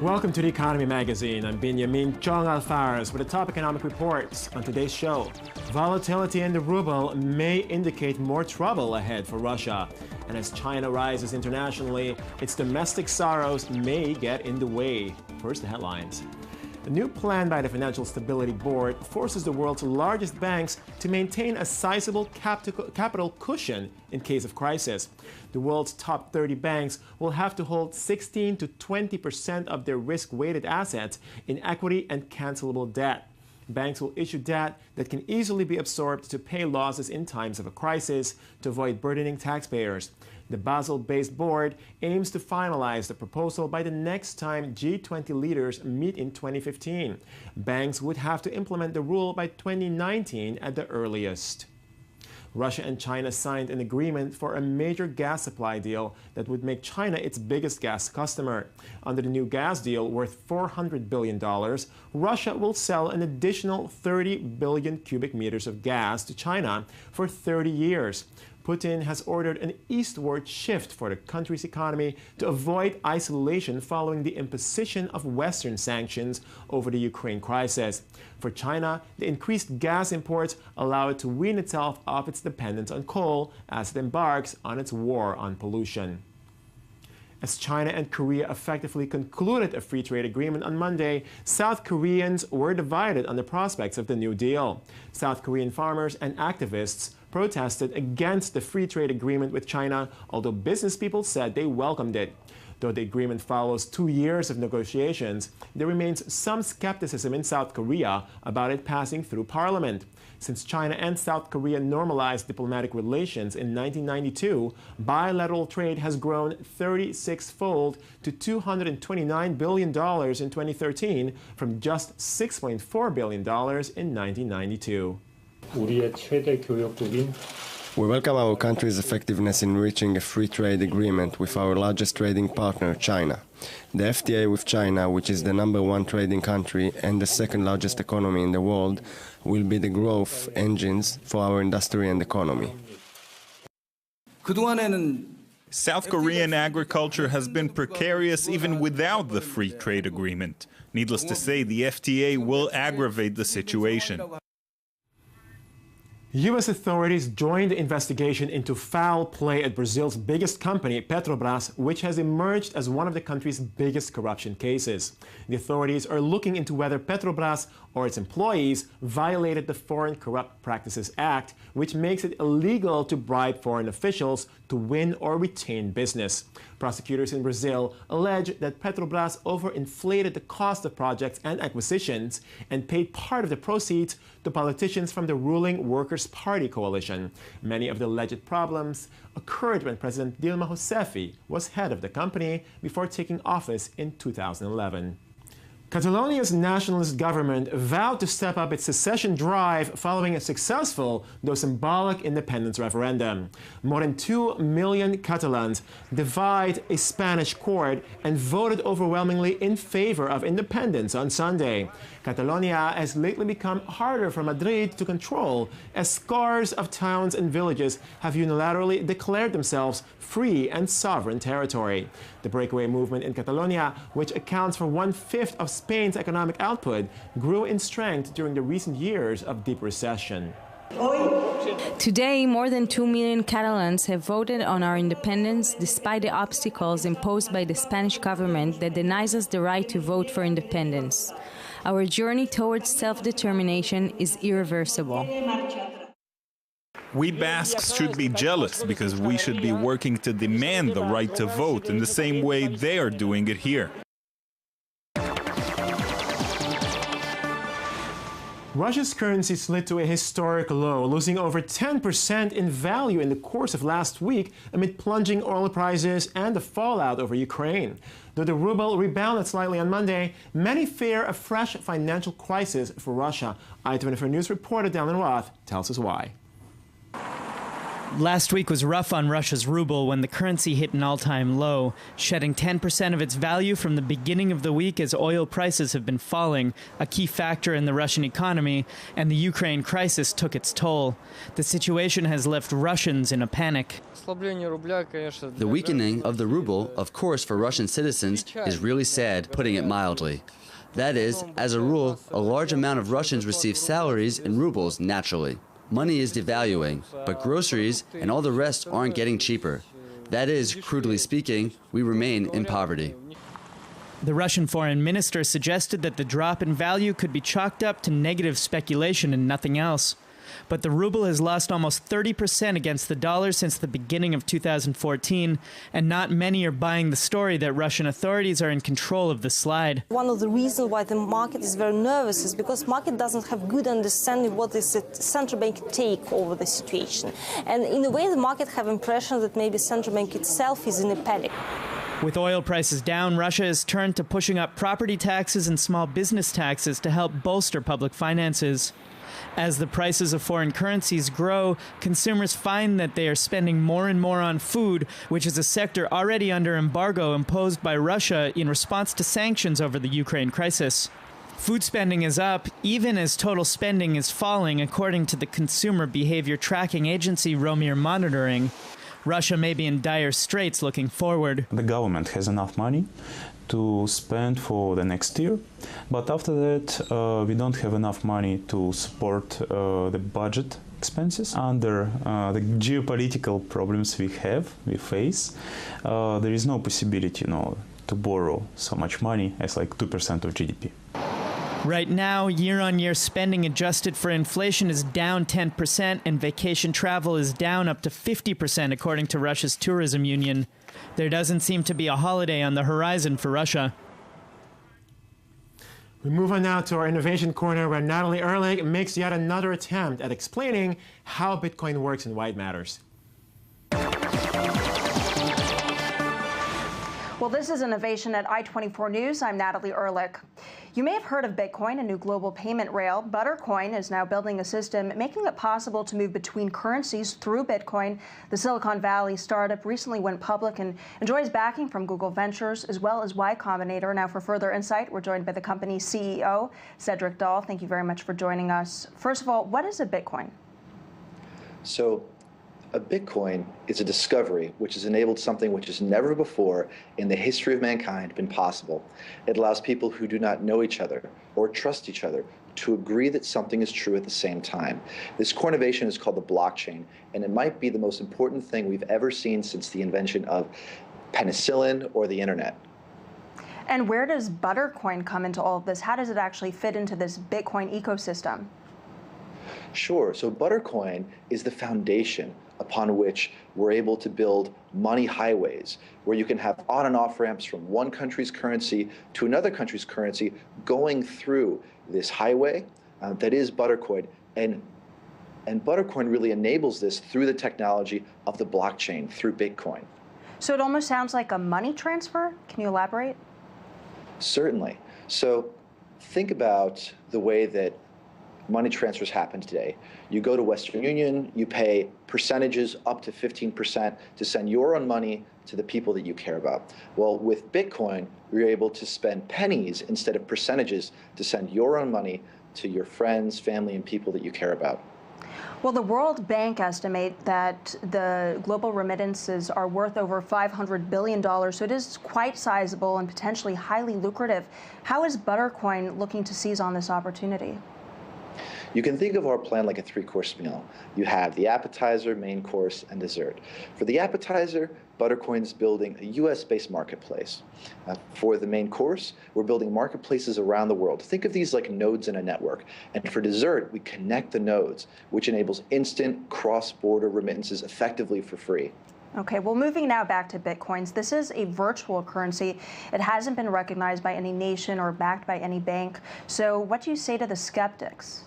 Welcome to the Economy Magazine. I'm Binyamin, Tjong-Alvares with the top economic reports. On today's show, volatility in the ruble may indicate more trouble ahead for Russia. And as China rises internationally, its domestic sorrows may get in the way. First, the headlines. A new plan by the Financial Stability Board forces the world's largest banks to maintain a sizable capital cushion in case of crisis. The world's top 30 banks will have to hold 16 to 20% of their risk-weighted assets in equity and cancelable debt. Banks will issue debt that can easily be absorbed to pay losses in times of a crisis to avoid burdening taxpayers. The Basel-based board aims to finalize the proposal by the next time G20 leaders meet in 2015. Banks would have to implement the rule by 2019 at the earliest. Russia and China signed an agreement for a major gas supply deal that would make China its biggest gas customer. Under the new gas deal worth $400 billion, Russia will sell an additional 30 billion cubic meters of gas to China for 30 years. Putin has ordered an eastward shift for the country's economy to avoid isolation following the imposition of Western sanctions over the Ukraine crisis. For China, the increased gas imports allow it to wean itself off its dependence on coal as it embarks on its war on pollution. As China and Korea effectively concluded a free trade agreement on Monday, South Koreans were divided on the prospects of the new deal. South Korean farmers and activists protested against the free trade agreement with China, although business people said they welcomed it. Though the agreement follows 2 years of negotiations, there remains some skepticism in South Korea about it passing through parliament. Since China and South Korea normalized diplomatic relations in 1992, bilateral trade has grown 36-fold to $229 billion in 2013 from just $6.4 billion in 1992. We welcome our country's effectiveness in reaching a free trade agreement with our largest trading partner, China. The FTA with China, which is the #1 trading country and the second largest economy in the world, will be the growth engines for our industry and economy. South Korean agriculture has been precarious even without the free trade agreement. Needless to say, the FTA will aggravate the situation. U.S. authorities joined the investigation into foul play at Brazil's biggest company, Petrobras, which has emerged as one of the country's biggest corruption cases. The authorities are looking into whether Petrobras or its employees violated the Foreign Corrupt Practices Act, which makes it illegal to bribe foreign officials to win or retain business. Prosecutors in Brazil allege that Petrobras overinflated the cost of projects and acquisitions and paid part of the proceeds to politicians from the ruling Workers' Party coalition. Many of the alleged problems occurred when President Dilma Rousseff was head of the company before taking office in 2011. Catalonia's nationalist government vowed to step up its secession drive following a successful, though symbolic, independence referendum. More than 2 million Catalans defied a Spanish court and voted overwhelmingly in favor of independence on Sunday. Catalonia has lately become harder for Madrid to control, as scores of towns and villages have unilaterally declared themselves free and sovereign territory. The breakaway movement in Catalonia, which accounts for 1/5 of Spain's economic output, grew in strength during the recent years of deep recession. Today, more than 2 million Catalans have voted on our independence despite the obstacles imposed by the Spanish government that denies us the right to vote for independence. Our journey towards self-determination is irreversible. We Basques should be jealous because we should be working to demand the right to vote in the same way they are doing it here. Russia's currency slid to a historic low, losing over 10% in value in the course of last week amid plunging oil prices and the fallout over Ukraine. Though the ruble rebounded slightly on Monday, many fear a fresh financial crisis for Russia. I24 News reporter Dylan Roth tells us why. Last week was rough on Russia's ruble when the currency hit an all-time low, shedding 10% of its value from the beginning of the week as oil prices have been falling, a key factor in the Russian economy, and the Ukraine crisis took its toll. The situation has left Russians in a panic. The weakening of the ruble, of course, for Russian citizens is really sad, putting it mildly. That is, as a rule, a large amount of Russians receive salaries in rubles naturally. Money is devaluing, but groceries and all the rest aren't getting cheaper. That is, crudely speaking, we remain in poverty. The Russian foreign minister suggested that the drop in value could be chalked up to negative speculation and nothing else. But the ruble has lost almost 30% against the dollar since the beginning of 2014, and not many are buying the story that Russian authorities are in control of the slide. One of the reasons why the market is very nervous is because market doesn't have good understanding what is the central bank take over the situation. And in a way, the market have impression that maybe central bank itself is in a panic. With oil prices down, Russia has turned to pushing up property taxes and small business taxes to help bolster public finances. As the prices of foreign currencies grow, consumers find that they are spending more and more on food, which is a sector already under embargo imposed by Russia in response to sanctions over the Ukraine crisis. Food spending is up, even as total spending is falling, according to the consumer behavior tracking agency Romir Monitoring. Russia may be in dire straits looking forward. The government has enough money to spend for the next year, but after that we don't have enough money to support the budget expenses. Under the geopolitical problems we face, there is no possibility, to borrow so much money as like 2% of GDP. Right now, year-on-year spending adjusted for inflation is down 10%, and vacation travel is down up to 50%, according to Russia's tourism union. There doesn't seem to be a holiday on the horizon for Russia. We move on now to our Innovation Corner, where Natalie Ehrlich makes yet another attempt at explaining how Bitcoin works and why it matters. Well, this is Innovation at I-24 News. I'm Natalie Ehrlich. You may have heard of Bitcoin, a new global payment rail. Buttercoin is now building a system making it possible to move between currencies through Bitcoin. The Silicon Valley startup recently went public and enjoys backing from Google Ventures as well as Y Combinator. Now, for further insight, we're joined by the company's CEO, Cedric Dahl. Thank you very much for joining us. First of all, what is a Bitcoin? So, a Bitcoin is a discovery which has enabled something which has never before in the history of mankind been possible. It allows people who do not know each other or trust each other to agree that something is true at the same time. This core innovation is called the blockchain, and it might be the most important thing we've ever seen since the invention of penicillin or the internet. And where does Buttercoin come into all of this? How does it actually fit into this Bitcoin ecosystem? Sure. So Buttercoin is the foundation upon which we're able to build money highways, where you can have on and off ramps from one country's currency to another country's currency going through this highway that is Buttercoin. And Buttercoin really enables this through the technology of the blockchain, through Bitcoin. So it almost sounds like a money transfer. Can you elaborate? Certainly. So think about the way that money transfers happen today. You go to Western Union, you pay percentages up to 15% to send your own money to the people that you care about. Well, with Bitcoin, you're able to spend pennies instead of percentages to send your own money to your friends, family, and people that you care about. Well, the World Bank estimate that the global remittances are worth over $500 billion, so it is quite sizable and potentially highly lucrative. How is Buttercoin looking to seize on this opportunity? You can think of our plan like a three-course meal. You have the appetizer, main course, and dessert. For the appetizer, Buttercoin is building a US-based marketplace. For the main course, we're building marketplaces around the world. Think of these like nodes in a network. And for dessert, we connect the nodes, which enables instant cross-border remittances effectively for free. Okay, well, moving now back to Bitcoins, this is a virtual currency. It hasn't been recognized by any nation or backed by any bank. So what do you say to the skeptics?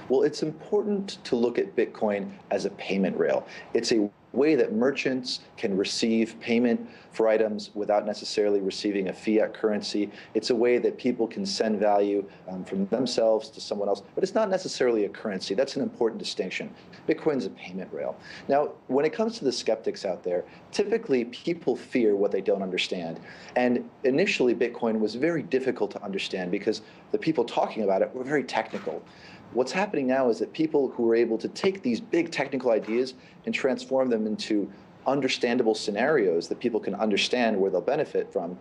Well, it's important to look at Bitcoin as a payment rail. It's a way that merchants can receive payment for items without necessarily receiving a fiat currency. It's a way that people can send value from themselves to someone else, but it's not necessarily a currency. That's an important distinction. Bitcoin's a payment rail. Now, when it comes to the skeptics out there, typically people fear what they don't understand. And initially, Bitcoin was very difficult to understand because the people talking about it were very technical. What's happening now is that people who are able to take these big technical ideas and transform them into understandable scenarios that people can understand where they'll benefit from,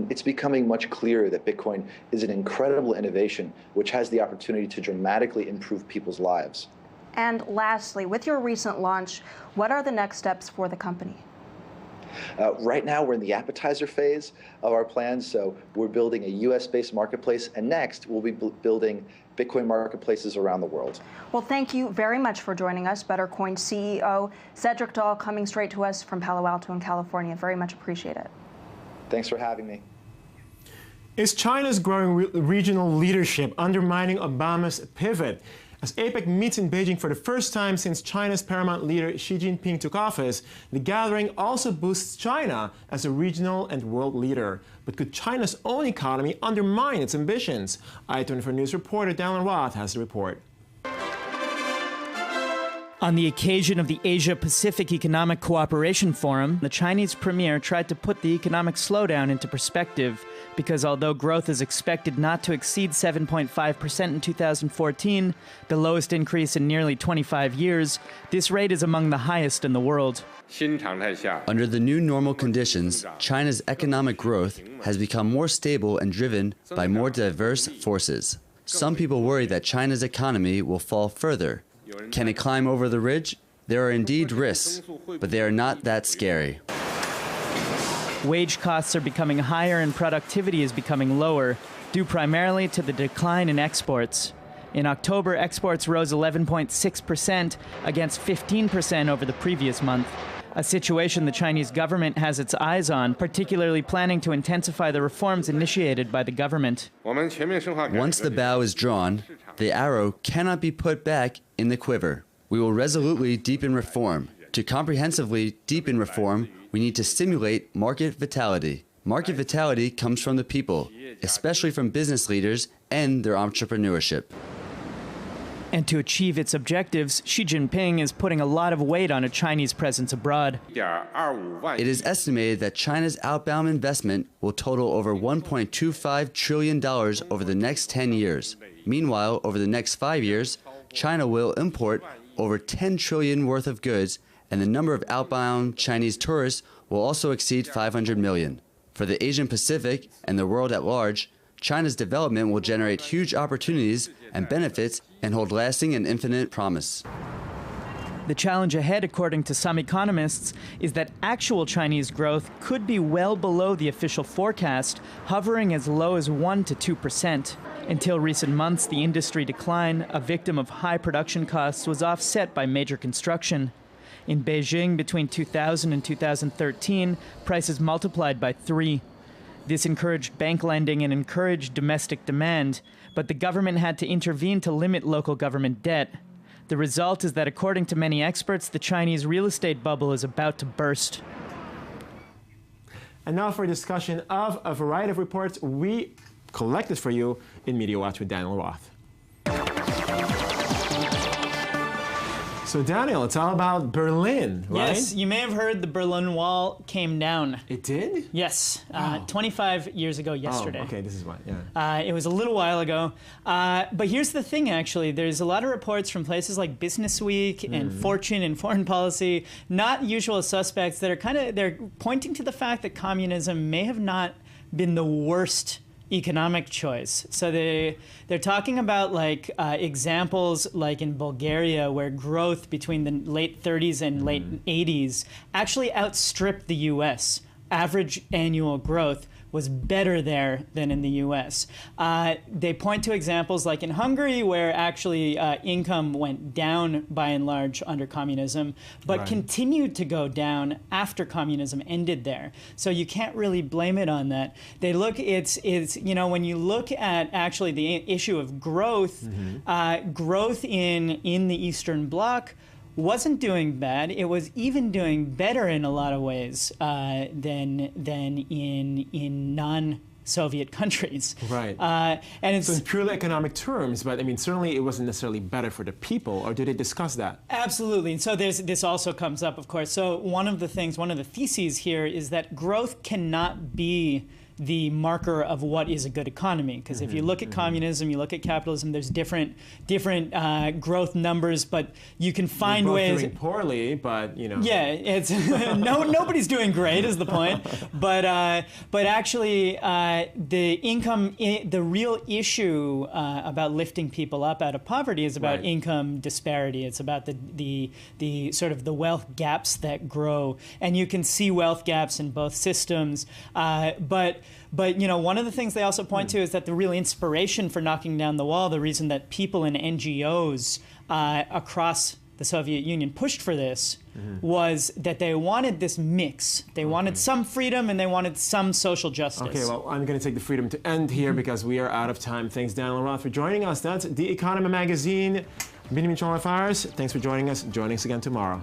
it's becoming much clearer that Bitcoin is an incredible innovation which has the opportunity to dramatically improve people's lives. And lastly, with your recent launch, what are the next steps for the company? Right now, we're in the appetizer phase of our plans, so we're building a US-based marketplace, and next we'll be building Bitcoin marketplaces around the world. Well, thank you very much for joining us, Bettercoin CEO Cedric Dahl, coming straight to us from Palo Alto in California. Very much appreciate it. Thanks for having me. Is China's growing regional leadership undermining Obama's pivot? As APEC meets in Beijing for the first time since China's paramount leader Xi Jinping took office, the gathering also boosts China as a regional and world leader. But could China's own economy undermine its ambitions? I-24 News reporter Dallin Roth has the report. On the occasion of the Asia-Pacific Economic Cooperation Forum, the Chinese premier tried to put the economic slowdown into perspective, because although growth is expected not to exceed 7.5% in 2014, the lowest increase in nearly 25 years, this rate is among the highest in the world. Under the new normal conditions, China's economic growth has become more stable and driven by more diverse forces. Some people worry that China's economy will fall further. Can it climb over the ridge? There are indeed risks, but they are not that scary. Wage costs are becoming higher and productivity is becoming lower, due primarily to the decline in exports. In October, exports rose 11.6% against 15% over the previous month, a situation the Chinese government has its eyes on, particularly planning to intensify the reforms initiated by the government. Once the bow is drawn, the arrow cannot be put back in the quiver. We will resolutely deepen reform. To comprehensively deepen reform, we need to stimulate market vitality. Market vitality comes from the people, especially from business leaders and their entrepreneurship. And to achieve its objectives, Xi Jinping is putting a lot of weight on a Chinese presence abroad. It is estimated that China's outbound investment will total over $1.25 trillion over the next 10 years. Meanwhile, over the next 5 years, China will import over 10 trillion worth of goods, and the number of outbound Chinese tourists will also exceed 500 million. For the Asian Pacific and the world at large, China's development will generate huge opportunities and benefits and hold lasting and infinite promise. The challenge ahead, according to some economists, is that actual Chinese growth could be well below the official forecast, hovering as low as 1 to 2%. Until recent months, the industry decline, a victim of high production costs, was offset by major construction. In Beijing, between 2000 and 2013, prices multiplied by 3. This encouraged bank lending and encouraged domestic demand, but the government had to intervene to limit local government debt. The result is that, according to many experts, the Chinese real estate bubble is about to burst. And now for a discussion of a variety of reports we collected for you in Media Watch with Daniel Roth. So Daniel, it's all about Berlin, right? Yes, you may have heard the Berlin Wall came down. It did? Yes, 25 years ago yesterday. Oh, okay, this is why, yeah. It was a little while ago. But here's the thing, actually. There's a lot of reports from places like Business Week and Fortune and Foreign Policy, not usual suspects, that are they're pointing to the fact that communism may have not been the worst economic choice. So they're talking about examples like in Bulgaria, where growth between the late 30s and late 80s actually outstripped the US. Average annual growth was better there than in the US. They point to examples like in Hungary, where actually income went down by and large under communism, but continued to go down after communism ended there. So you can't really blame it on that. They look, it's when you look at actually the issue of growth, growth in the Eastern Bloc wasn't doing bad. It was even doing better in a lot of ways than in non-Soviet countries. Right. And it's so in purely economic terms, but I mean, certainly it wasn't necessarily better for the people, or did they discuss that? Absolutely. And so this also comes up, of course. So one of the theses here is that growth cannot be the marker of what is a good economy. Because if you look at communism, you look at capitalism, there's different growth numbers, but you can find ways. Doing poorly, but you know. Yeah, it's nobody's doing great is the point. But actually, the real issue about lifting people up out of poverty is about income disparity. It's about the sort of the wealth gaps that grow, and you can see wealth gaps in both systems. But you know, one of the things they also point to is that the real inspiration for knocking down the wall, the reason that people and NGOs across the Soviet Union pushed for this, was that they wanted this mix. They wanted some freedom and they wanted some social justice. Okay, well, I'm going to take the freedom to end here because we are out of time. Thanks, Daniel Roth, for joining us. That's The Economy magazine. Binyamin Tjong-Alvares, thanks for joining us. Join us again tomorrow.